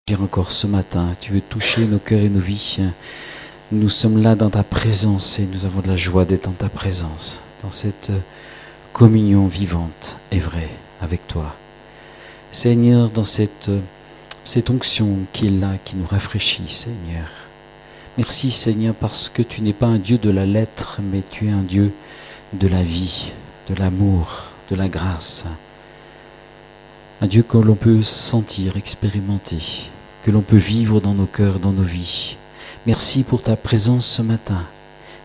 Dire encore ce matin, tu veux toucher nos cœurs et nos vies. Nous sommes là dans ta présence et nous avons de la joie d'être dans ta présence, dans cette communion vivante et vraie avec toi. Seigneur, dans cette onction qui est là, qui nous rafraîchit, Seigneur. Merci Seigneur parce que tu n'es pas un Dieu de la lettre, mais tu es un Dieu de la vie, de l'amour, de la grâce. Un Dieu que l'on peut sentir, expérimenter, que l'on peut vivre dans nos cœurs, dans nos vies. Merci pour ta présence ce matin.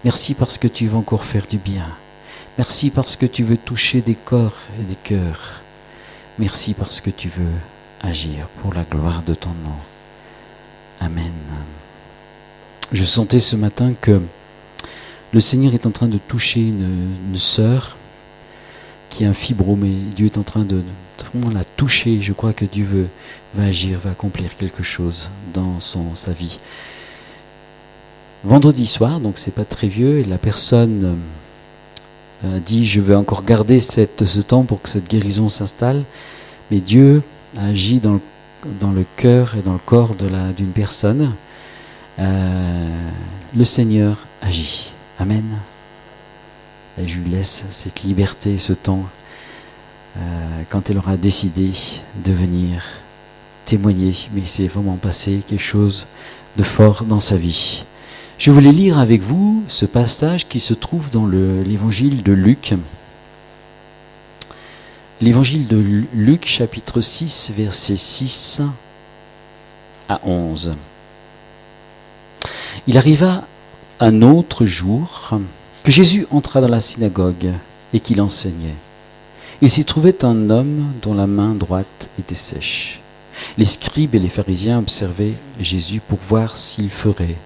Merci parce que tu veux encore faire du bien. Merci parce que tu veux toucher des corps et des cœurs. Merci parce que tu veux agir pour la gloire de ton nom. Amen. Je sentais ce matin que le Seigneur est en train de toucher une sœur qui a un fibrome, mais Dieu est en train de vraiment la toucher. Je crois que Dieu va agir, va accomplir quelque chose dans sa vie. Vendredi soir, donc c'est pas très vieux, et la personne dit je veux encore garder ce temps pour que cette guérison s'installe, mais Dieu a agi dans le cœur et dans le corps d'une personne. Le Seigneur agit. Amen. Et je lui laisse cette liberté, ce temps, quand elle aura décidé de venir témoigner. Mais c'est vraiment passé quelque chose de fort dans sa vie. Je voulais lire avec vous ce passage qui se trouve dans l'évangile de Luc. L'évangile de Luc, chapitre 6, versets 6 à 11. Il arriva un autre jour que Jésus entra dans la synagogue et qu'il enseignait. Il s'y trouvait un homme dont la main droite était sèche. Les scribes et les pharisiens observaient Jésus pour voir s'il ferait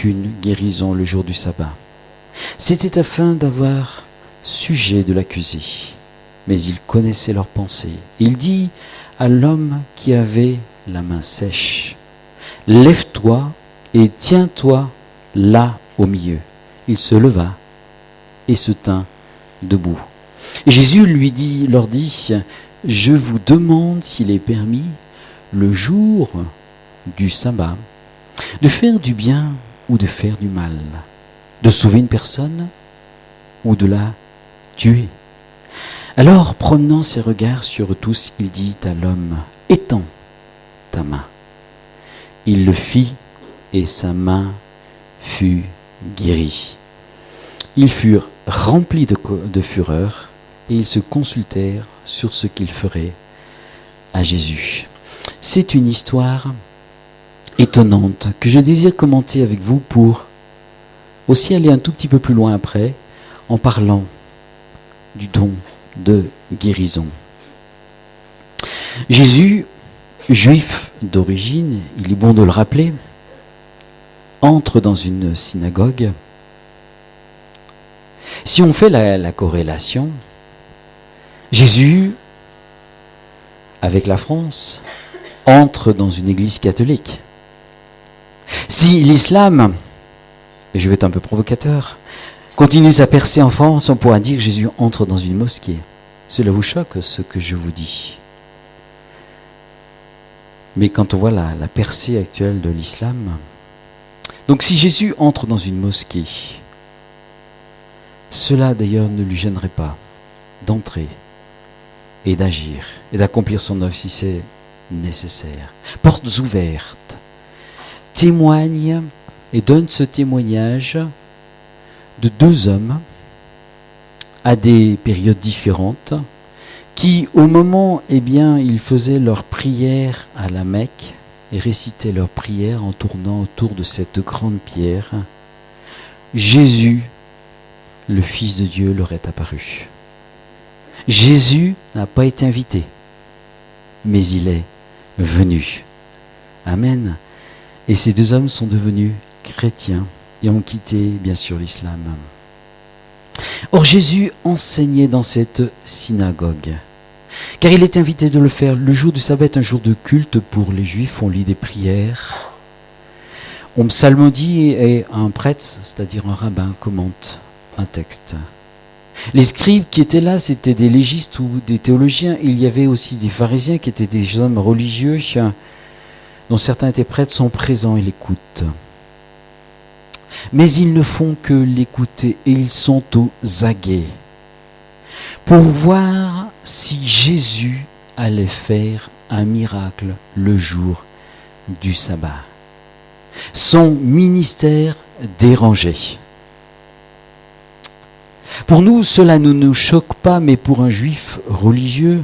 une guérison le jour du sabbat. C'était afin d'avoir sujet de l'accuser. Mais il connaissait leurs pensées. Il dit à l'homme qui avait la main sèche, « Lève-toi et tiens-toi là au milieu. » Il se leva et se tint debout. Et Jésus leur dit, « Je vous demande s'il est permis, le jour du sabbat, de faire du bien ou de faire du mal, de sauver une personne ou de la tuer. » Alors, promenant ses regards sur tous, il dit à l'homme, « Étends ta main. » Il le fit et sa main fut guérie. Ils furent remplis de fureur et ils se consultèrent sur ce qu'ils feraient à Jésus. C'est une histoire étonnante que je désire commenter avec vous pour aussi aller un tout petit peu plus loin après en parlant du don de guérison. Jésus, juif d'origine, il est bon de le rappeler, entre dans une synagogue. Si on fait la corrélation, Jésus, avec la France, entre dans une église catholique. Si l'islam, et je vais être un peu provocateur, continue sa percée en France, on pourra dire que Jésus entre dans une mosquée. Cela vous choque ce que je vous dis? Mais quand on voit la percée actuelle de l'islam, donc si Jésus entre dans une mosquée, cela d'ailleurs ne lui gênerait pas d'entrer et d'agir et d'accomplir son œuvre si c'est nécessaire. Portes ouvertes, témoigne et donne ce témoignage de deux hommes à des périodes différentes qui, au moment, ils faisaient leur prière à la Mecque et récitaient leur prière en tournant autour de cette grande pierre, Jésus, le Fils de Dieu, leur est apparu. Jésus n'a pas été invité, mais il est venu. Amen. Et ces deux hommes sont devenus chrétiens et ont quitté, bien sûr, l'islam. Or, Jésus enseignait dans cette synagogue, car il est invité de le faire. Le jour du sabbat est un jour de culte pour les Juifs. On lit des prières, on psalmodie et un prêtre, c'est-à-dire un rabbin, commente un texte. Les scribes qui étaient là, c'était des légistes ou des théologiens. Il y avait aussi des pharisiens qui étaient des hommes religieux dont certains interprètes sont présents et l'écoutent. Mais ils ne font que l'écouter et ils sont aux aguets pour voir si Jésus allait faire un miracle le jour du sabbat. Son ministère dérangé. Pour nous, cela ne nous choque pas, mais pour un juif religieux,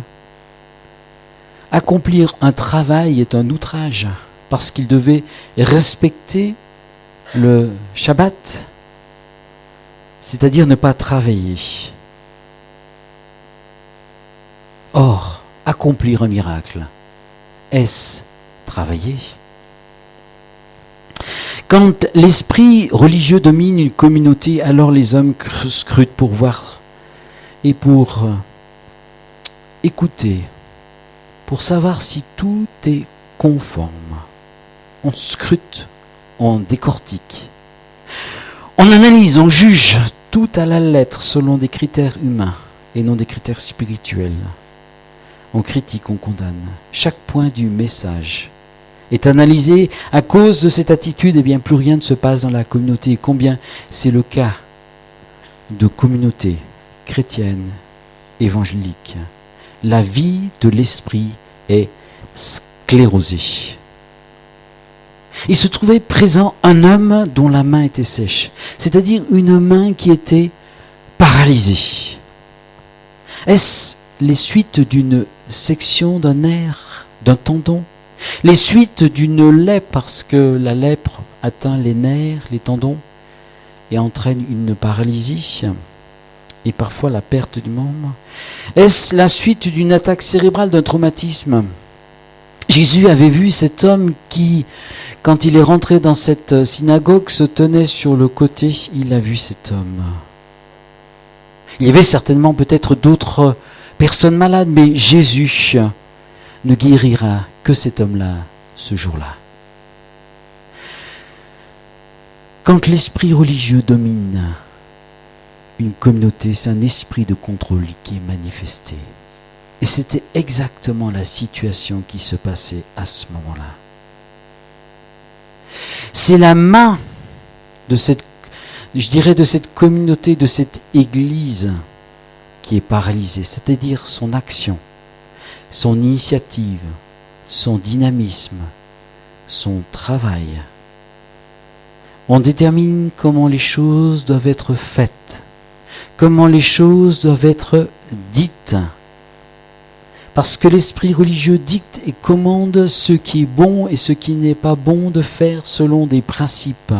accomplir un travail est un outrage, parce qu'il devait respecter le Shabbat, c'est-à-dire ne pas travailler. Or, accomplir un miracle, est-ce travailler ? Quand l'esprit religieux domine une communauté, alors les hommes scrutent pour voir et pour écouter, pour savoir si tout est conforme. On scrute, on décortique. On analyse, on juge tout à la lettre selon des critères humains et non des critères spirituels. On critique, on condamne. Chaque point du message est analysé. À cause de cette attitude, eh bien, plus rien ne se passe dans la communauté. Et combien c'est le cas de communautés chrétiennes, évangéliques. La vie de l'esprit est sclérosée. Il se trouvait présent un homme dont la main était sèche, c'est-à-dire une main qui était paralysée. Est-ce les suites d'une section d'un nerf, d'un tendon? Les suites d'une lèpre, parce que la lèpre atteint les nerfs, les tendons, et entraîne une paralysie, et parfois la perte du membre. Est-ce la suite d'une attaque cérébrale, d'un traumatisme? Jésus avait vu cet homme qui, quand il est rentré dans cette synagogue, se tenait sur le côté. Il a vu cet homme. Il y avait certainement peut-être d'autres personnes malades, mais Jésus ne guérira que cet homme-là ce jour-là. Quand l'esprit religieux domine une communauté, c'est un esprit de contrôle qui est manifesté. Et c'était exactement la situation qui se passait à ce moment-là. C'est la main de cette, je dirais, de cette communauté, de cette église qui est paralysée, c'est-à-dire son action, son initiative, son dynamisme, son travail. On détermine comment les choses doivent être faites, comment les choses doivent être dites. Parce que l'esprit religieux dicte et commande ce qui est bon et ce qui n'est pas bon de faire selon des principes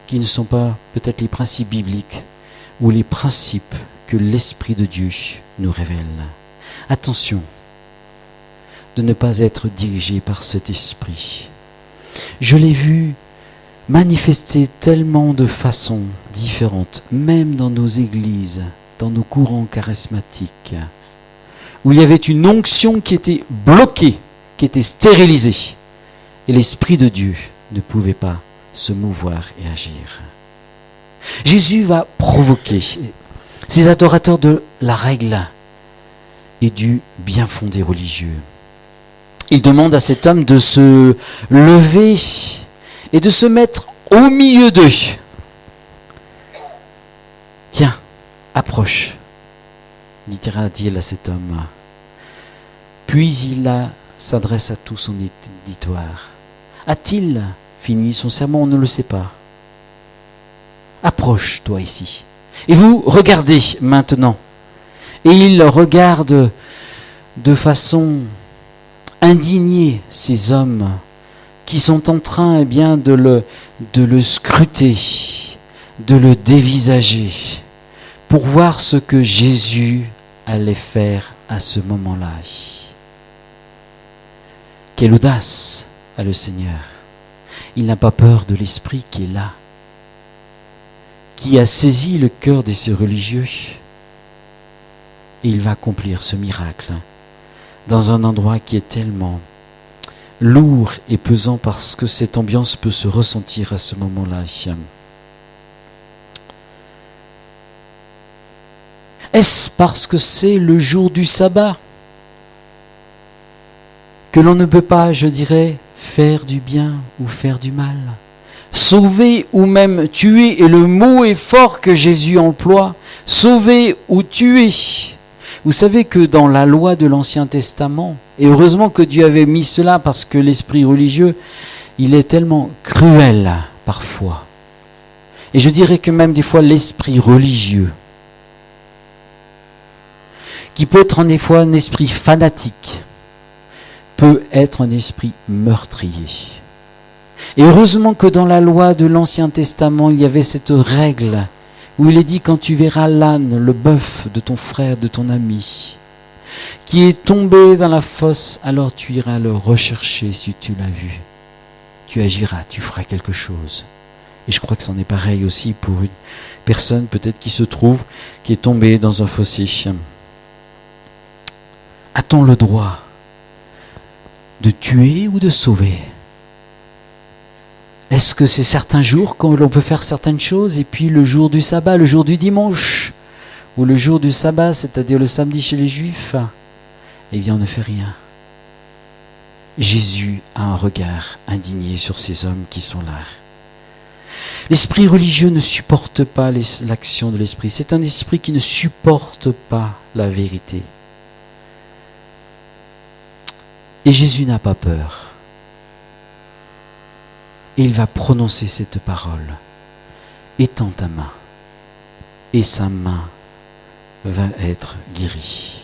qui ne sont pas peut-être les principes bibliques ou les principes que l'Esprit de Dieu nous révèle. Attention de ne pas être dirigé par cet esprit. Je l'ai vu manifester tellement de façons différentes, même dans nos églises, dans nos courants charismatiques, où il y avait une onction qui était bloquée, qui était stérilisée, et l'Esprit de Dieu ne pouvait pas se mouvoir et agir. Jésus va provoquer ces adorateurs de la règle et du bien fondé religieux. Il demande à cet homme de se lever et de se mettre au milieu d'eux. Tiens, approche, dit-il à cet homme. Puis il s'adresse à tout son auditoire. A-t-il fini son sermon? On ne le sait pas. Approche-toi ici. Et vous, regardez maintenant. Et il regarde de façon indignée ces hommes qui sont en train de le scruter, de le dévisager, pour voir ce que Jésus allait faire à ce moment-là. Quelle audace a le Seigneur. Il n'a pas peur de l'esprit qui est là, qui a saisi le cœur de ces religieux. Et il va accomplir ce miracle dans un endroit qui est tellement lourd et pesant, parce que cette ambiance peut se ressentir à ce moment-là. Est-ce parce que c'est le jour du sabbat que l'on ne peut pas, je dirais, faire du bien ou faire du mal, sauver ou même tuer, et le mot est fort que Jésus emploie, sauver ou tuer. Vous savez que dans la loi de l'Ancien Testament, et heureusement que Dieu avait mis cela parce que l'esprit religieux, il est tellement cruel parfois. Et je dirais que même des fois l'esprit religieux, qui peut être des fois un esprit fanatique, peut être un esprit meurtrier. Et heureusement que dans la loi de l'Ancien Testament, il y avait cette règle où il est dit quand tu verras l'âne, le bœuf de ton frère, de ton ami, qui est tombé dans la fosse, alors tu iras le rechercher si tu l'as vu. Tu agiras, tu feras quelque chose. Et je crois que c'en est pareil aussi pour une personne peut-être qui se trouve, qui est tombée dans un fossé. A-t-on le droit de tuer ou de sauver? Est-ce que c'est certains jours quand l'on peut faire certaines choses, et puis le jour du sabbat, le jour du dimanche, ou le jour du sabbat, c'est-à-dire le samedi chez les Juifs, eh bien on ne fait rien. Jésus a un regard indigné sur ces hommes qui sont là. L'esprit religieux ne supporte pas l'action de l'esprit. C'est un esprit qui ne supporte pas la vérité. Et Jésus n'a pas peur. Et il va prononcer cette parole. Étends ta main. Et sa main va être guérie.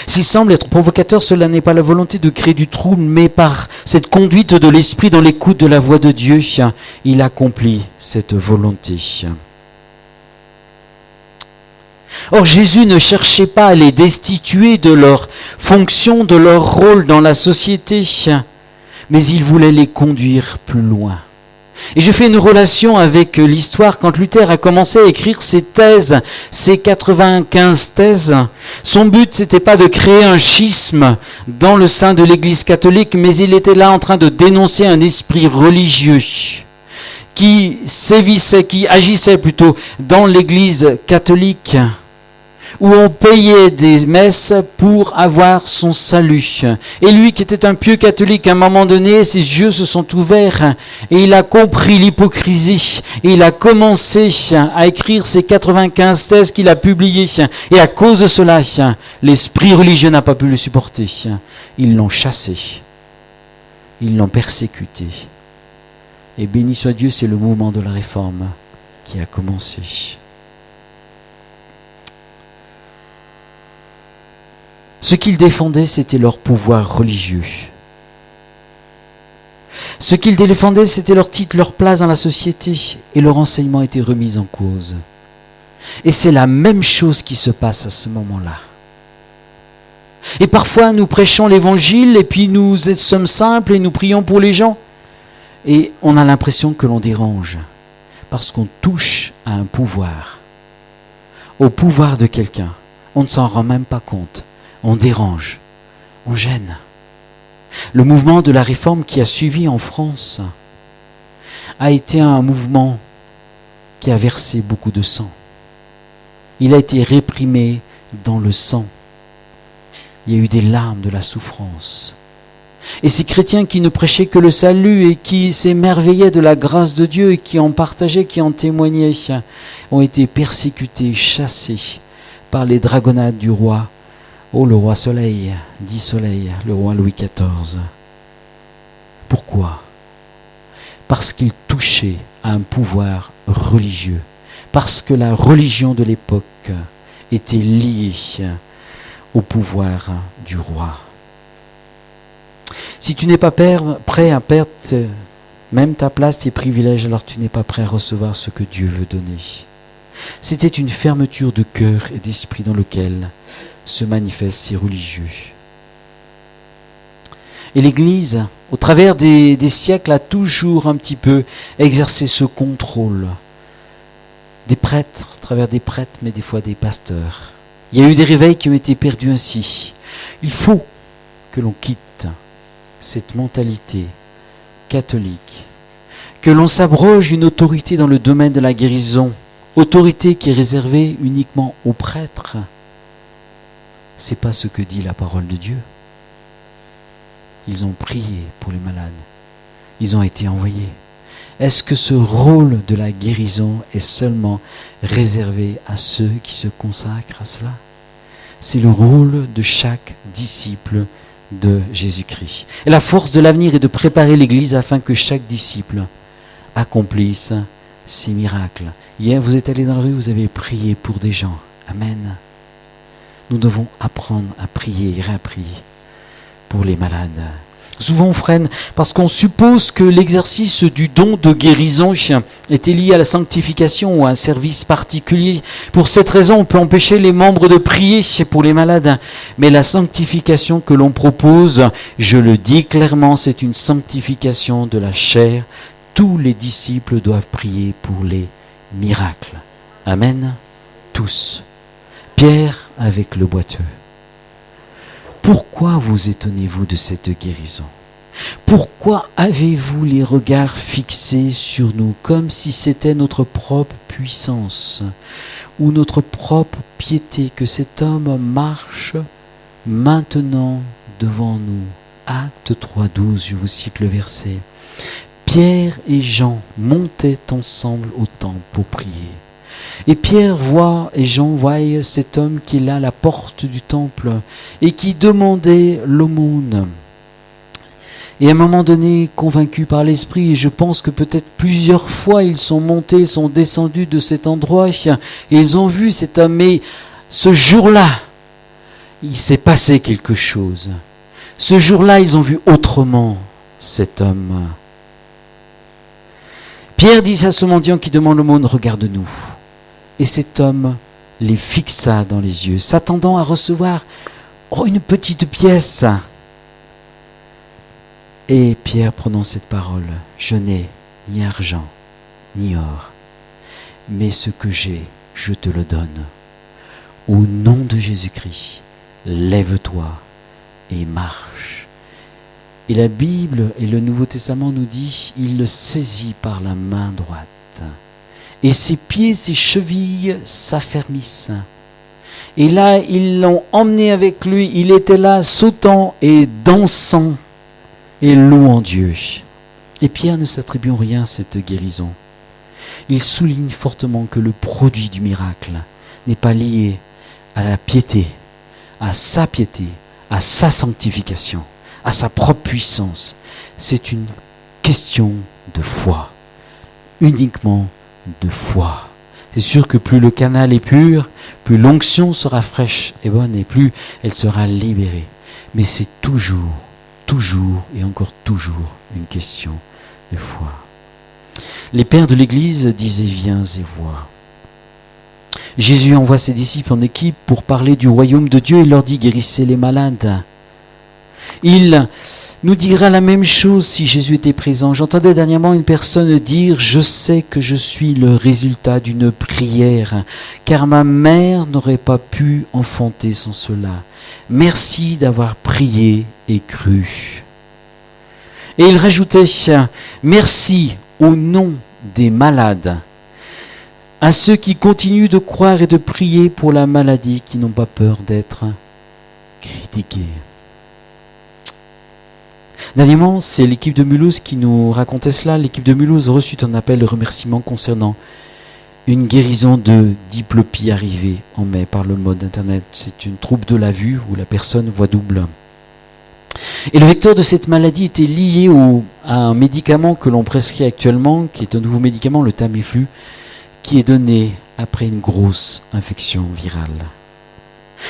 S'il semble être provocateur, cela n'est pas la volonté de créer du trouble, mais par cette conduite de l'esprit dans l'écoute de la voix de Dieu, il accomplit cette volonté. Or, Jésus ne cherchait pas à les destituer de leur fonction, de leur rôle dans la société, mais il voulait les conduire plus loin. Et je fais une relation avec l'histoire. Quand Luther a commencé à écrire ses thèses, ses 95 thèses, son but c'était pas de créer un schisme dans le sein de l'Église catholique, mais il était là en train de dénoncer un esprit religieux qui sévissait, qui agissait plutôt dans l'Église catholique, où on payait des messes pour avoir son salut. Et lui qui était un pieux catholique, à un moment donné, ses yeux se sont ouverts et il a compris l'hypocrisie. Et il a commencé à écrire ces 95 thèses qu'il a publiées. Et à cause de cela, l'esprit religieux n'a pas pu le supporter. Ils l'ont chassé. Ils l'ont persécuté. Et béni soit Dieu, c'est le mouvement de la réforme qui a commencé. Ce qu'ils défendaient, c'était leur pouvoir religieux. Ce qu'ils défendaient, c'était leur titre, leur place dans la société, et leur enseignement était remis en cause. Et c'est la même chose qui se passe à ce moment-là. Et parfois, nous prêchons l'évangile, et puis nous sommes simples, et nous prions pour les gens, et on a l'impression que l'on dérange, parce qu'on touche à un pouvoir, au pouvoir de quelqu'un. On ne s'en rend même pas compte. On dérange, on gêne. Le mouvement de la réforme qui a suivi en France a été un mouvement qui a versé beaucoup de sang. Il a été réprimé dans le sang. Il y a eu des larmes, de la souffrance. Et ces chrétiens qui ne prêchaient que le salut et qui s'émerveillaient de la grâce de Dieu et qui en partageaient, qui en témoignaient, ont été persécutés, chassés par les dragonnades du roi. Oh, le roi Soleil, dit Soleil, le roi Louis XIV. Pourquoi? Parce qu'il touchait à un pouvoir religieux. Parce que la religion de l'époque était liée au pouvoir du roi. Si tu n'es pas prêt à perdre même ta place, tes privilèges, alors tu n'es pas prêt à recevoir ce que Dieu veut donner. C'était une fermeture de cœur et d'esprit dans lequel se manifestent ces religieux. Et l'Église, au travers des siècles, a toujours un petit peu exercé ce contrôle des prêtres, à travers des prêtres, mais des fois des pasteurs. Il y a eu des réveils qui ont été perdus ainsi. Il faut que l'on quitte cette mentalité catholique, que l'on s'abroge une autorité dans le domaine de la guérison, autorité qui est réservée uniquement aux prêtres. C'est pas ce que dit la parole de Dieu. Ils ont prié pour les malades ils ont été envoyés. Est-ce que ce rôle de la guérison est seulement réservé à ceux qui se consacrent à cela? C'est le rôle de chaque disciple de Jésus-Christ. Et la force de l'avenir est de préparer l'Église afin que chaque disciple accomplisse ces miracles. Hier, vous êtes allé dans la rue, vous avez prié pour des gens. Amen. Nous devons apprendre à prier et réapprier pour les malades. Souvent on freine parce qu'on suppose que l'exercice du don de guérison était lié à la sanctification ou à un service particulier. Pour cette raison, on peut empêcher les membres de prier pour les malades. Mais la sanctification que l'on propose, je le dis clairement, c'est une sanctification de la chair. Tous les disciples doivent prier pour les miracles. Amen. Tous. Pierre avec le boiteux. Pourquoi vous étonnez-vous de cette guérison? Pourquoi avez-vous les regards fixés sur nous comme si c'était notre propre puissance ou notre propre piété que cet homme marche maintenant devant nous? Acte 3:12, je vous cite le verset. Pierre et Jean montaient ensemble au temple pour prier. Et Pierre et Jean voient cet homme qui est là à la porte du temple et qui demandait l'aumône. Et à un moment donné, convaincus par l'Esprit, et je pense que peut-être plusieurs fois ils sont montés, sont descendus de cet endroit et ils ont vu cet homme. Mais ce jour-là, il s'est passé quelque chose. Ce jour-là, ils ont vu autrement cet homme. Pierre dit à ce mendiant qui demande l'aumône, regarde-nous. Et cet homme les fixa dans les yeux, s'attendant à recevoir une petite pièce. Et Pierre prononce cette parole, je n'ai ni argent, ni or, mais ce que j'ai, je te le donne. Au nom de Jésus-Christ, lève-toi et marche. Et la Bible et le Nouveau Testament nous dit, il le saisit par la main droite. Et ses pieds, ses chevilles s'affermissent. Et là, ils l'ont emmené avec lui. Il était là, sautant et dansant et louant Dieu. Et Pierre ne s'attribue rien à cette guérison. Il souligne fortement que le produit du miracle n'est pas lié à la piété, à sa sanctification, à sa propre puissance. C'est une question de foi, uniquement de foi. C'est sûr que plus le canal est pur, plus l'onction sera fraîche et bonne et plus elle sera libérée. Mais c'est toujours et encore toujours une question de foi. Les pères de l'Église disaient viens et vois. Jésus envoie ses disciples en équipe pour parler du royaume de Dieu et leur dit guérissez les malades. Il nous dira la même chose si Jésus était présent. J'entendais dernièrement une personne dire « Je sais que je suis le résultat d'une prière, car ma mère n'aurait pas pu enfanter sans cela. Merci d'avoir prié et cru. » Et il rajoutait « Merci au nom des malades, à ceux qui continuent de croire et de prier pour la maladie, qui n'ont pas peur d'être critiqués. » Dernièrement, c'est l'équipe de Mulhouse qui nous racontait cela. L'équipe de Mulhouse reçut un appel de remerciement concernant une guérison de diplopie arrivée en mai par le mode internet. C'est une trouble de la vue où la personne voit double. Et le vecteur de cette maladie était lié à un médicament que l'on prescrit actuellement, qui est un nouveau médicament, le Tamiflu, qui est donné après une grosse infection virale.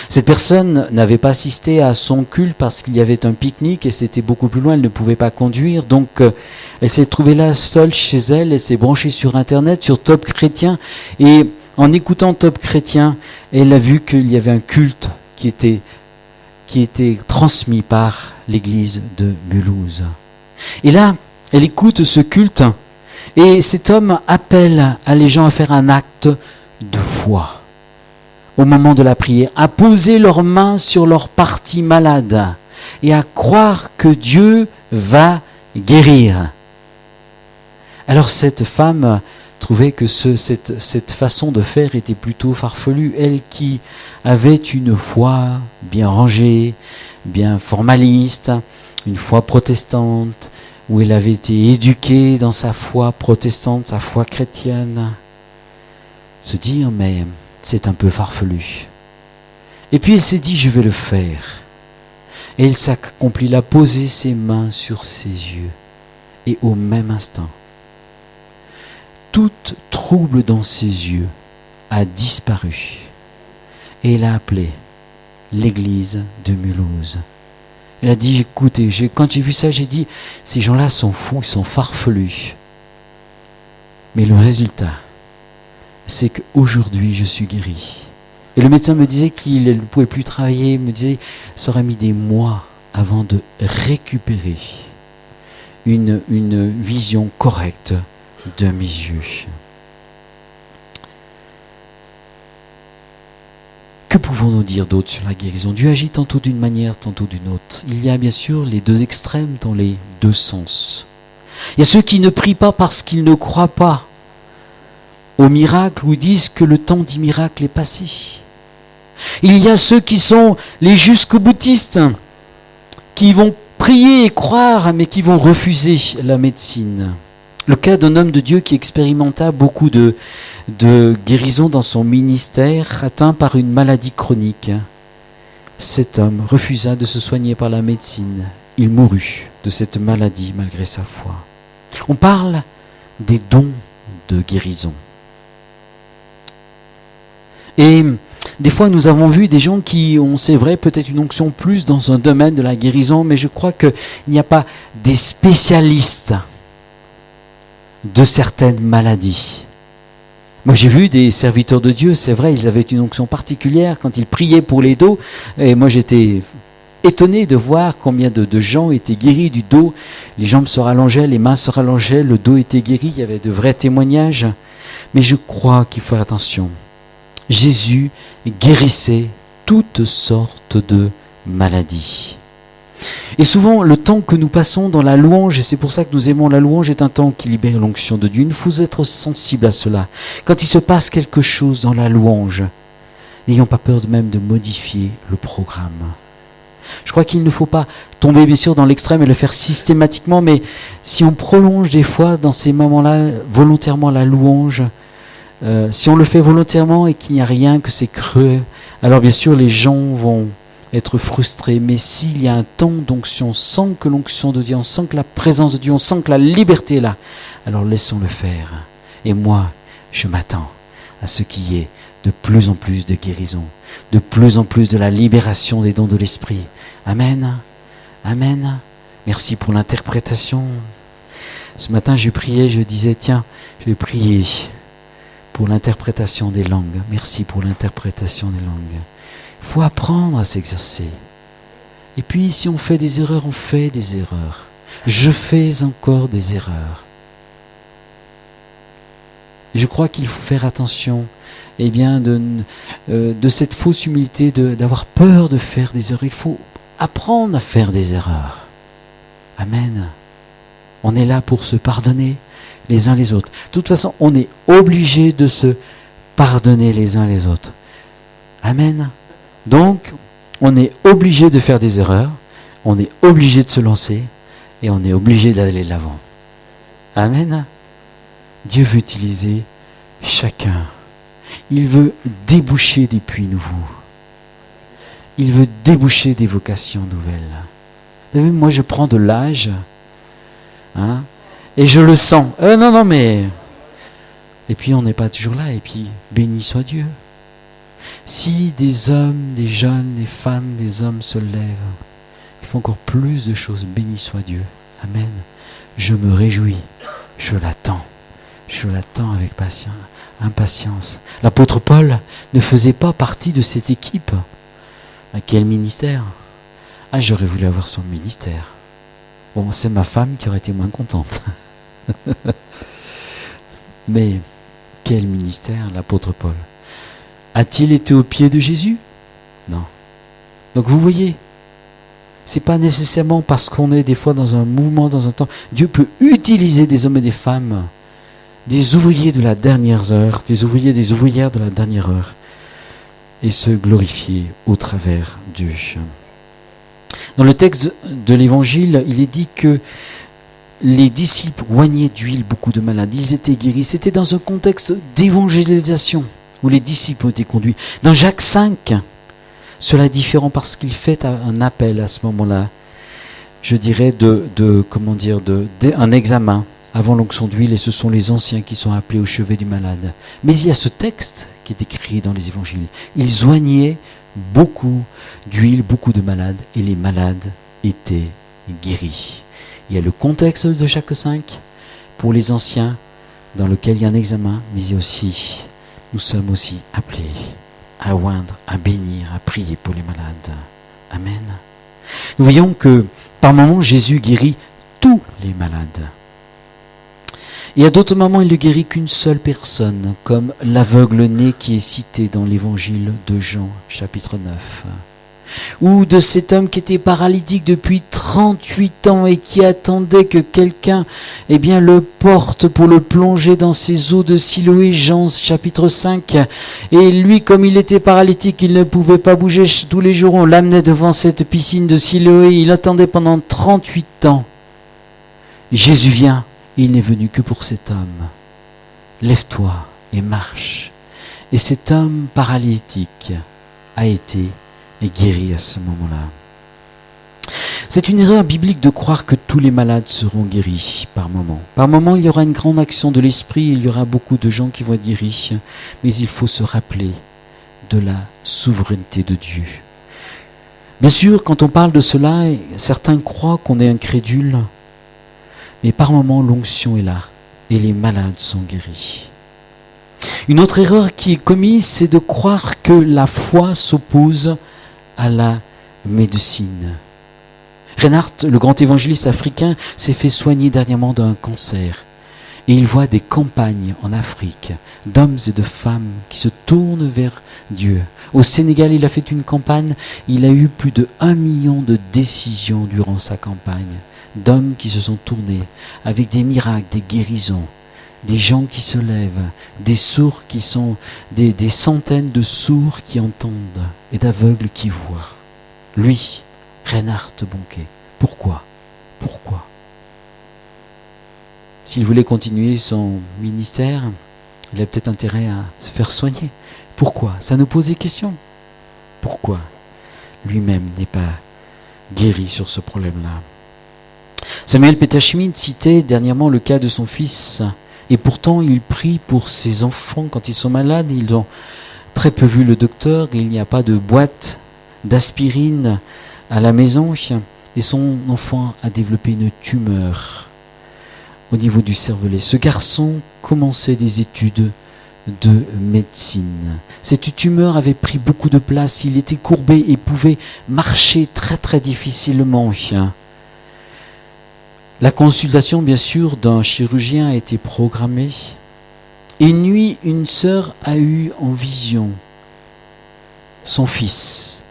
Cette personne n'avait pas assisté à son culte parce qu'il y avait un pique-nique et c'était beaucoup plus loin, elle ne pouvait pas conduire. Donc elle s'est trouvée là seule chez elle, elle s'est branchée sur Internet, sur Top Chrétien. Et en écoutant Top Chrétien, elle a vu qu'il y avait un culte qui était transmis par l'église de Mulhouse. Et là, elle écoute ce culte et cet homme appelle les gens à faire un acte de foi. Au moment de la prière, à poser leurs mains sur leur partie malade et à croire que Dieu va guérir. Alors cette femme trouvait que cette façon de faire était plutôt farfelue. Elle qui avait une foi bien rangée, bien formaliste, une foi protestante, où elle avait été éduquée dans sa foi protestante, sa foi chrétienne, se dire mais c'est un peu farfelu. Et puis elle s'est dit je vais le faire. Et elle s'accomplit là, poser ses mains sur ses yeux. Et au même instant, tout trouble dans ses yeux a disparu. Et elle a appelé l'église de Mulhouse. Elle a dit, écoutez, quand j'ai vu ça, j'ai dit, ces gens-là sont fous, ils sont farfelus. Mais le résultat, c'est qu'aujourd'hui, je suis guéri. Et le médecin me disait qu'il ne pouvait plus travailler, il me disait, ça aurait mis des mois avant de récupérer une vision correcte de mes yeux. Que pouvons-nous dire d'autre sur la guérison? Dieu agit tantôt d'une manière, tantôt d'une autre. Il y a bien sûr les deux extrêmes dans les deux sens. Il y a ceux qui ne prient pas parce qu'ils ne croient pas au miracle ou disent que le temps du miracle est passé. Il y a ceux qui sont les jusqu'au-boutistes, qui vont prier et croire, mais qui vont refuser la médecine. Le cas d'un homme de Dieu qui expérimenta beaucoup de guérison dans son ministère, atteint par une maladie chronique. Cet homme refusa de se soigner par la médecine. Il mourut de cette maladie malgré sa foi. On parle des dons de guérison. Et des fois, nous avons vu des gens qui ont, c'est vrai, peut-être une onction plus dans un domaine de la guérison, mais je crois qu'il n'y a pas des spécialistes de certaines maladies. Moi, j'ai vu des serviteurs de Dieu, c'est vrai, ils avaient une onction particulière quand ils priaient pour les dos. Et moi, j'étais étonné de voir combien de gens étaient guéris du dos. Les jambes se rallongeaient, les mains se rallongeaient, le dos était guéri. Il y avait de vrais témoignages. Mais je crois qu'il faut faire attention. Jésus guérissait toutes sortes de maladies. Et souvent, le temps que nous passons dans la louange, et c'est pour ça que nous aimons la louange, est un temps qui libère l'onction de Dieu. Il faut être sensible à cela. Quand il se passe quelque chose dans la louange, n'ayons pas peur même de modifier le programme. Je crois qu'il ne faut pas tomber bien sûr dans l'extrême et le faire systématiquement, mais si on prolonge des fois dans ces moments-là volontairement la louange, si on le fait volontairement et qu'il n'y a rien, que c'est creux, alors bien sûr les gens vont être frustrés. Mais s'il y a un temps d'onction, on sent que l'onction de Dieu, on sent que la présence de Dieu, on sent que la liberté est là, alors laissons-le faire. Et moi, je m'attends à ce qu'il y ait de plus en plus de guérison, de plus en plus de la libération des dons de l'Esprit. Amen. Amen. Merci pour l'interprétation. Ce matin, je priais, je disais, tiens, je vais prier pour l'interprétation des langues. Merci pour l'interprétation des langues. Il faut apprendre à s'exercer. Et puis, si on fait des erreurs, on fait des erreurs. Je fais encore des erreurs. Et je crois qu'il faut faire attention de cette fausse humilité, d'avoir peur de faire des erreurs. Il faut apprendre à faire des erreurs. Amen. On est là pour se pardonner les uns les autres. De toute façon, on est obligé de se pardonner les uns les autres. Amen. Donc, on est obligé de faire des erreurs, on est obligé de se lancer et on est obligé d'aller de l'avant. Amen. Dieu veut utiliser chacun. Il veut déboucher des puits nouveaux. Il veut déboucher des vocations nouvelles. Vous savez, moi je prends de l'âge, et je le sens. Non, mais... Et puis on n'est pas toujours là, et puis béni soit Dieu. Si des hommes, des jeunes, des femmes, des hommes se lèvent, il faut encore plus de choses. Béni soit Dieu. Amen. Je me réjouis. Je l'attends. Je l'attends avec impatience. L'apôtre Paul ne faisait pas partie de cette équipe. À quel ministère? J'aurais voulu avoir son ministère. Bon, c'est ma femme qui aurait été moins contente. Mais quel ministère, l'apôtre Paul? A-t-il été au pied de Jésus? Non. Donc vous voyez, c'est pas nécessairement parce qu'on est des fois dans un mouvement, dans un temps. Dieu peut utiliser des hommes et des femmes, des ouvriers de la dernière heure, des ouvriers, des ouvrières de la dernière heure, et se glorifier au travers d'eux. Dans le texte de l'Évangile, il est dit que les disciples oignaient d'huile beaucoup de malades, ils étaient guéris. C'était dans un contexte d'évangélisation où les disciples ont été conduits. Dans Jacques 5, cela est différent parce qu'il fait un appel à ce moment-là, je dirais, un examen avant l'onction d'huile, et ce sont les anciens qui sont appelés au chevet du malade. Mais il y a ce texte qui est écrit dans les évangiles. Ils oignaient beaucoup d'huile, beaucoup de malades, et les malades étaient guéris. Il y a le contexte de Jacques 5 pour les anciens, dans lequel il y a un examen, mais il y a aussi, nous sommes aussi appelés à oindre, à bénir, à prier pour les malades. Amen. Nous voyons que par moments, Jésus guérit tous les malades. Et à d'autres moments, il ne guérit qu'une seule personne, comme l'aveugle-né qui est cité dans l'évangile de Jean, chapitre 9. Ou de cet homme qui était paralytique depuis 38 ans et qui attendait que quelqu'un le porte pour le plonger dans ces eaux de Siloé, Jean chapitre 5. Et lui, comme il était paralytique, il ne pouvait pas bouger. Tous les jours, on l'amenait devant cette piscine de Siloé. Il attendait pendant 38 ans. Jésus vient, et il n'est venu que pour cet homme. Lève-toi et marche. Et cet homme paralytique a été guéri à ce moment-là. C'est une erreur biblique de croire que tous les malades seront guéris par moment. Par moment, il y aura une grande action de l'esprit, il y aura beaucoup de gens qui vont être guéris, mais il faut se rappeler de la souveraineté de Dieu. Bien sûr, quand on parle de cela, certains croient qu'on est incrédule, mais par moment, l'onction est là et les malades sont guéris. Une autre erreur qui est commise, c'est de croire que la foi s'oppose à la médecine. Reinhard, le grand évangéliste africain, s'est fait soigner dernièrement d'un cancer. Et il voit des campagnes en Afrique d'hommes et de femmes qui se tournent vers Dieu. Au Sénégal, il a fait une campagne, il a eu plus de 1 million de décisions durant sa campagne, d'hommes qui se sont tournés avec des miracles, des guérisons, des gens qui se lèvent, des sourds qui sont, des centaines de sourds qui entendent et d'aveugles qui voient. Lui, Reinhard Bonnke. Pourquoi ? S'il voulait continuer son ministère, il a peut-être intérêt à se faire soigner. Pourquoi ? Ça nous pose des questions. Pourquoi lui-même n'est pas guéri sur ce problème-là ? Samuel Peter Schmidt citait dernièrement le cas de son fils. Et pourtant, il prie pour ses enfants quand ils sont malades. Ils ont très peu vu le docteur. Il n'y a pas de boîte d'aspirine à la maison. Et son enfant a développé une tumeur au niveau du cervelet. Ce garçon commençait des études de médecine. Cette tumeur avait pris beaucoup de place. Il était courbé et pouvait marcher très très difficilement. La consultation, bien sûr, d'un chirurgien a été programmée. Et une nuit, une sœur a eu en vision son fils.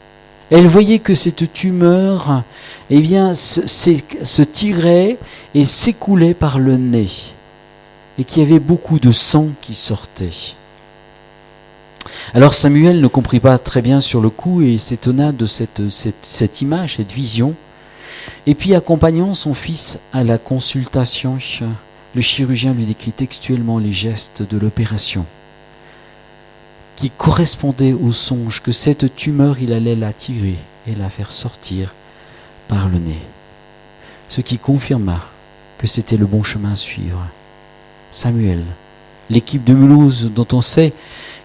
Elle voyait que cette tumeur, se tirait et s'écoulait par le nez. Et qu'il y avait beaucoup de sang qui sortait. Alors Samuel ne comprit pas très bien sur le coup et s'étonna de cette image, cette vision. Et puis, accompagnant son fils à la consultation, le chirurgien lui décrit textuellement les gestes de l'opération qui correspondaient au songe que cette tumeur, il allait la tirer et la faire sortir par le nez. Ce qui confirma que c'était le bon chemin à suivre. Samuel, l'équipe de Mulhouse dont on sait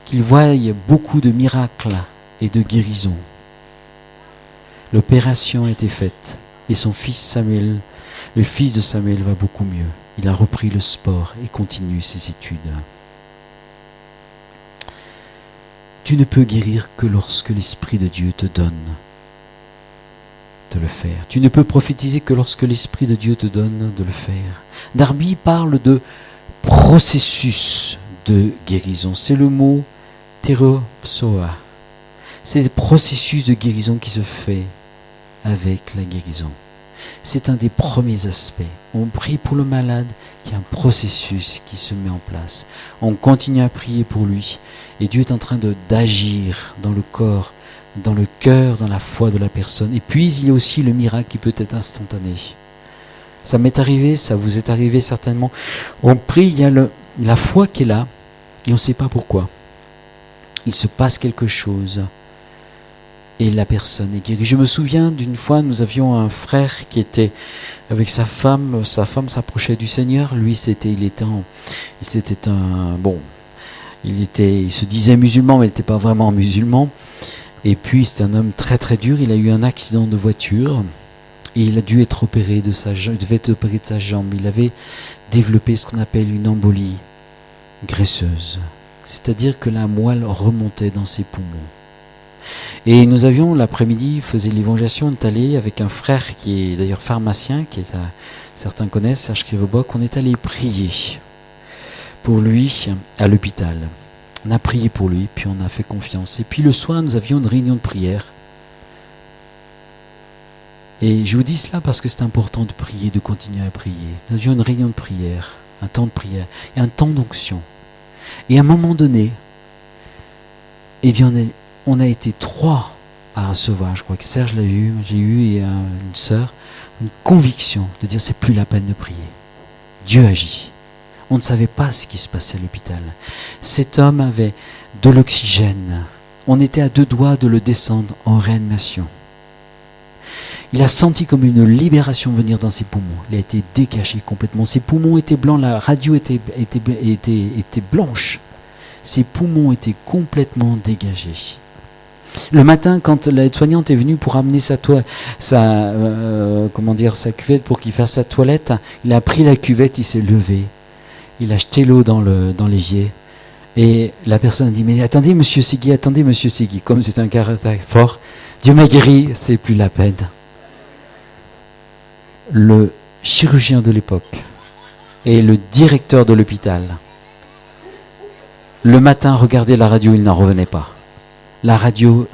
qu'ils voient beaucoup de miracles et de guérisons. L'opération a été faite. Et son fils Samuel, le fils de Samuel, va beaucoup mieux. Il a repris le sport et continue ses études. Tu ne peux guérir que lorsque l'Esprit de Dieu te donne de le faire. Tu ne peux prophétiser que lorsque l'Esprit de Dieu te donne de le faire. Darby parle de processus de guérison. C'est le mot théropsoa. C'est le processus de guérison qui se fait avec la guérison. C'est un des premiers aspects. On prie pour le malade, il y a un processus qui se met en place. On continue à prier pour lui et Dieu est en train d'agir dans le corps, dans le cœur, dans la foi de la personne. Et puis il y a aussi le miracle qui peut être instantané. Ça m'est arrivé, ça vous est arrivé certainement. On prie, il y a la foi qui est là, et on ne sait pas pourquoi. Il se passe quelque chose, et la personne est guérie. Je me souviens d'une fois, nous avions un frère qui était avec sa femme s'approchait du Seigneur. Lui, il se disait musulman, mais il n'était pas vraiment musulman. Et puis, c'est un homme très très dur. Il a eu un accident de voiture et il a dû être opéré de sa jambe. Il avait développé ce qu'on appelle une embolie graisseuse. C'est-à-dire que la moelle remontait dans ses poumons. Et nous avions, l'après-midi, faisait l'évangélisation, on est allé avec un frère qui est d'ailleurs pharmacien, certains connaissent, Serge Krivobok, on est allé prier pour lui à l'hôpital. On a prié pour lui, puis on a fait confiance. Et puis le soir, nous avions une réunion de prière. Et je vous dis cela parce que c'est important de prier, de continuer à prier. Nous avions une réunion de prière, un temps de prière et un temps d'onction. Et à un moment donné, eh bien on a été 3 à recevoir. Je crois que Serge l'a eu, j'ai eu et une sœur, une conviction de dire c'est plus la peine de prier. Dieu agit. On ne savait pas ce qui se passait à l'hôpital. Cet homme avait de l'oxygène. On était à 2 doigts de le descendre en réanimation. Il a senti comme une libération venir dans ses poumons. Il a été dégagé complètement. Ses poumons étaient blancs, la radio était blanche. Ses poumons étaient complètement dégagés. Le matin, quand l'aide-soignante est venue pour amener sa cuvette pour qu'il fasse sa toilette, il a pris la cuvette, il s'est levé. Il a jeté l'eau dans l'évier. Et la personne a dit, mais attendez, monsieur Segui, comme c'est un caractère fort, Dieu m'a guéri, c'est plus la peine. Le chirurgien de l'époque et le directeur de l'hôpital, le matin, regardait la radio, il n'en revenait pas. La radio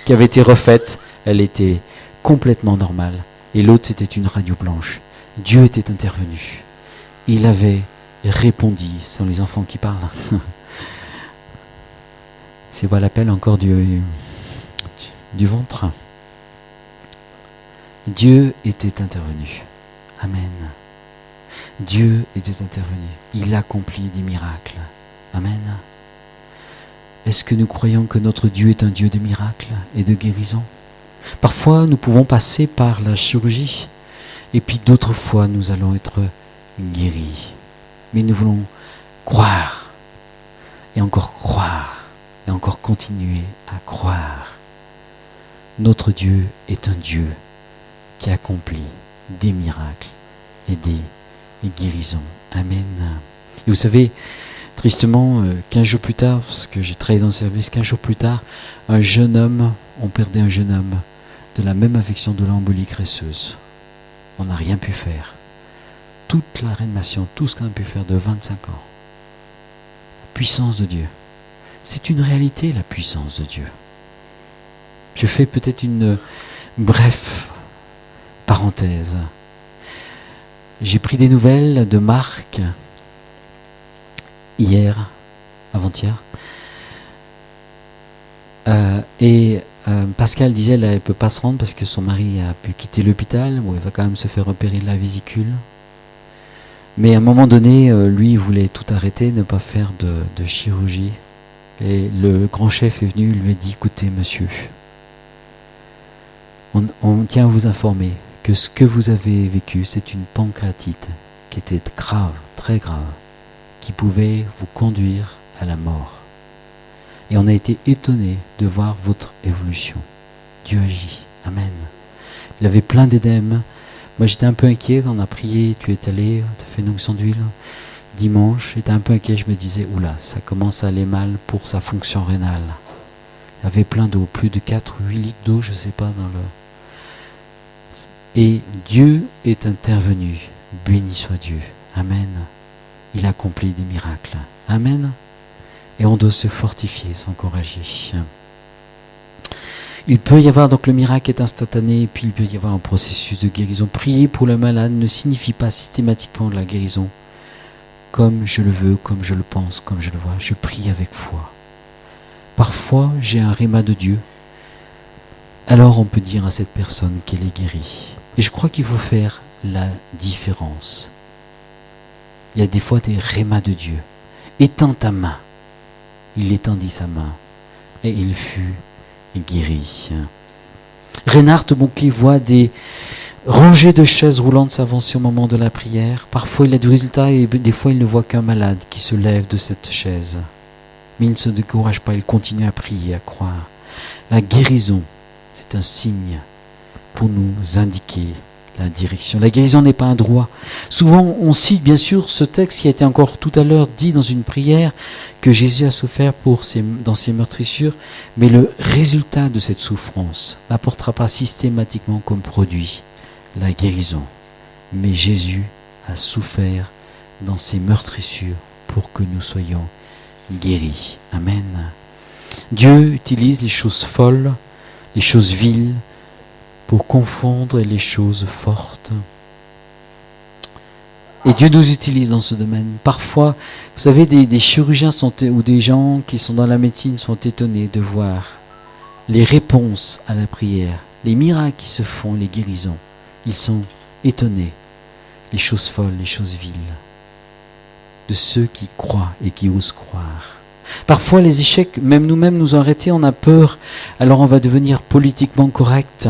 qui avait été refaite, elle était complètement normale. Et l'autre, c'était une radio blanche. Dieu était intervenu. Il avait répondu. Ce sont les enfants qui parlent. C'est quoi l'appel encore du ventre. Dieu était intervenu. Amen. Dieu était intervenu. Il accomplit des miracles. Amen. Est-ce que nous croyons que notre Dieu est un Dieu de miracles et de guérison? Parfois, nous pouvons passer par la chirurgie, et puis d'autres fois, nous allons être guéris. Mais nous voulons croire, et encore continuer à croire. Notre Dieu est un Dieu qui accomplit des miracles et des guérisons. Amen. Et vous savez, tristement, 15 jours plus tard, parce que j'ai travaillé dans le service, 15 jours plus tard, on perdait un jeune homme de la même affection de l'embolie graisseuse. On n'a rien pu faire. Toute la réanimation, tout ce qu'on a pu faire de 25 ans. La puissance de Dieu. C'est une réalité, la puissance de Dieu. Je fais peut-être une brève parenthèse. J'ai pris des nouvelles de Marc avant-hier. Pascal disait qu'elle ne peut pas se rendre parce que son mari a pu quitter l'hôpital. Bon, il va quand même se faire opérer de la vésicule. Mais à un moment donné, lui, il voulait tout arrêter, ne pas faire de chirurgie. Et le grand chef est venu, il lui a dit, écoutez, monsieur, on tient à vous informer que ce que vous avez vécu, c'est une pancréatite qui était grave, très grave, qui pouvait vous conduire à la mort. Et on a été étonnés de voir votre évolution. Dieu agit. Amen. Il avait plein d'édèmes. Moi, j'étais un peu inquiet quand on a prié. Tu es allé, tu as fait une onction d'huile. Dimanche, j'étais un peu inquiet. Je me disais, oula, ça commence à aller mal pour sa fonction rénale. Il y avait plein d'eau, plus de 4 ou 8 litres d'eau, je ne sais pas, dans le... Et Dieu est intervenu. Béni soit Dieu. Amen. Il accomplit des miracles. Amen. Et on doit se fortifier, s'encourager. Il peut y avoir, donc le miracle est instantané, et puis il peut y avoir un processus de guérison. Prier pour le malade ne signifie pas systématiquement la guérison. Comme je le veux, comme je le pense, comme je le vois. Je prie avec foi. Parfois, j'ai un rhéma de Dieu. Alors on peut dire à cette personne qu'elle est guérie. Et je crois qu'il faut faire la différence. Il y a des fois des rémas de Dieu. Étends ta main. Il étendit sa main et il fut guéri. Reinhard Bonnke voit des rangées de chaises roulantes s'avancer au moment de la prière. Parfois il a du résultat et des fois il ne voit qu'un malade qui se lève de cette chaise. Mais il ne se décourage pas, il continue à prier, à croire. La guérison, c'est un signe pour nous indiquer la direction. La guérison n'est pas un droit. Souvent, on cite bien sûr ce texte qui a été encore tout à l'heure dit dans une prière que Jésus a souffert dans ses meurtrissures, mais le résultat de cette souffrance n'apportera pas systématiquement comme produit la guérison. Mais Jésus a souffert dans ses meurtrissures pour que nous soyons guéris. Amen. Dieu utilise les choses folles, les choses viles, pour confondre les choses fortes. Et Dieu nous utilise dans ce domaine. Parfois, vous savez, des chirurgiens ou des gens qui sont dans la médecine sont étonnés de voir les réponses à la prière, les miracles qui se font, les guérisons. Ils sont étonnés. Les choses folles, les choses viles, de ceux qui croient et qui osent croire. Parfois, les échecs, même nous-mêmes, nous arrêter, on a peur, alors on va devenir politiquement correct.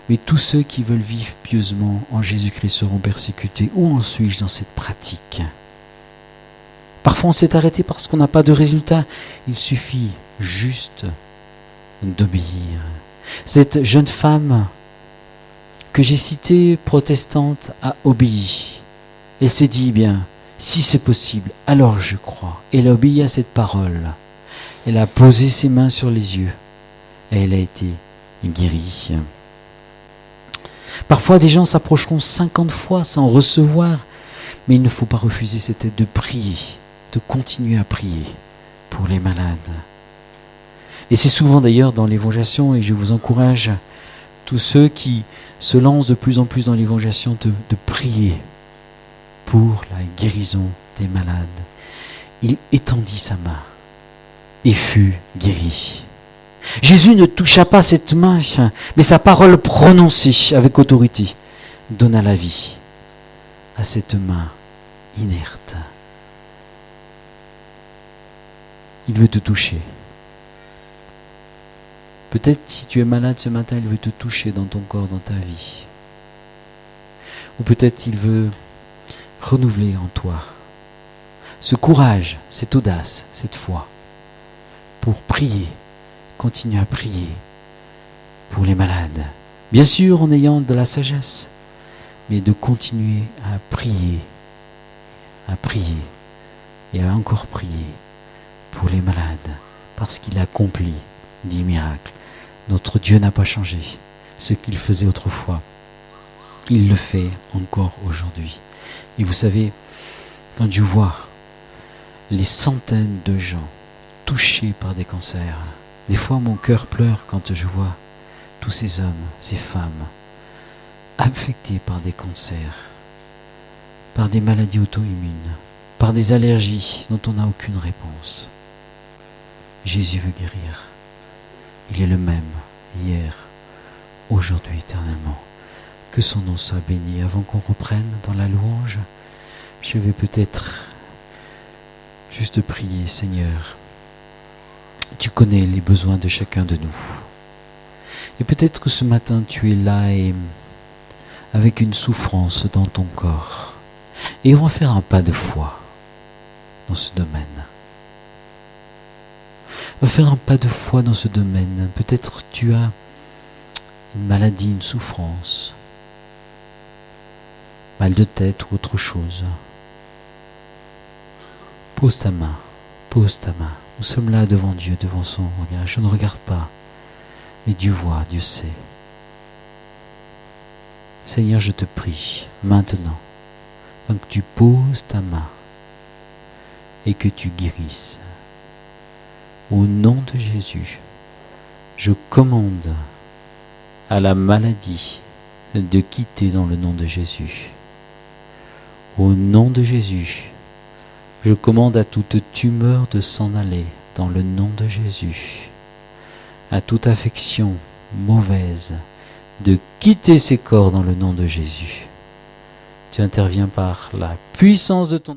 Mais tous ceux qui veulent vivre pieusement en Jésus-Christ seront persécutés. Où en suis-je dans cette pratique? Parfois on s'est arrêté parce qu'on n'a pas de résultat. Il suffit juste d'obéir. Cette jeune femme que j'ai citée, protestante, a obéi. Elle s'est dit, bien, si c'est possible, alors je crois. Elle a obéi à cette parole. Elle a posé ses mains sur les yeux et elle a été guérie. Parfois, des gens s'approcheront 50 fois sans recevoir, mais il ne faut pas refuser cette aide de prier, de continuer à prier pour les malades. Et c'est souvent d'ailleurs dans l'évangélisation, et je vous encourage, tous ceux qui se lancent de plus en plus dans l'évangélisation, de prier pour la guérison des malades. Il étendit sa main et fut guéri. Jésus ne toucha pas cette main, mais sa parole prononcée avec autorité donna la vie à cette main inerte. Il veut te toucher. Peut-être si tu es malade ce matin, il veut te toucher dans ton corps, dans ta vie. Ou peut-être il veut renouveler en toi ce courage, cette audace, cette foi pour prier. Continue à prier pour les malades. Bien sûr, en ayant de la sagesse, mais de continuer à prier et à encore prier pour les malades, parce qu'il accomplit 10 miracles. Notre Dieu n'a pas changé. Ce qu'il faisait autrefois, il le fait encore aujourd'hui. Et vous savez, quand je vois les centaines de gens touchés par des cancers, des fois, mon cœur pleure quand je vois tous ces hommes, ces femmes, affectés par des cancers, par des maladies auto-immunes, par des allergies dont on n'a aucune réponse. Jésus veut guérir. Il est le même, hier, aujourd'hui, éternellement. Que son nom soit béni. Avant qu'on reprenne dans la louange, je vais peut-être juste prier, Seigneur. Tu connais les besoins de chacun de nous. Et peut-être que ce matin, tu es là et avec une souffrance dans ton corps. Et on va faire un pas de foi dans ce domaine. On va faire un pas de foi dans ce domaine. Peut-être tu as une maladie, une souffrance, mal de tête ou autre chose. Pose ta main, pose ta main. Nous sommes là devant Dieu, devant son regard. Je ne regarde pas, mais Dieu voit, Dieu sait. Seigneur, je te prie, maintenant, que tu poses ta main et que tu guérisses. Au nom de Jésus, je commande à la maladie de quitter dans le nom de Jésus. Au nom de Jésus, je commande à toute tumeur de s'en aller dans le nom de Jésus. À toute affection mauvaise de quitter ses corps dans le nom de Jésus. Tu interviens par la puissance de ton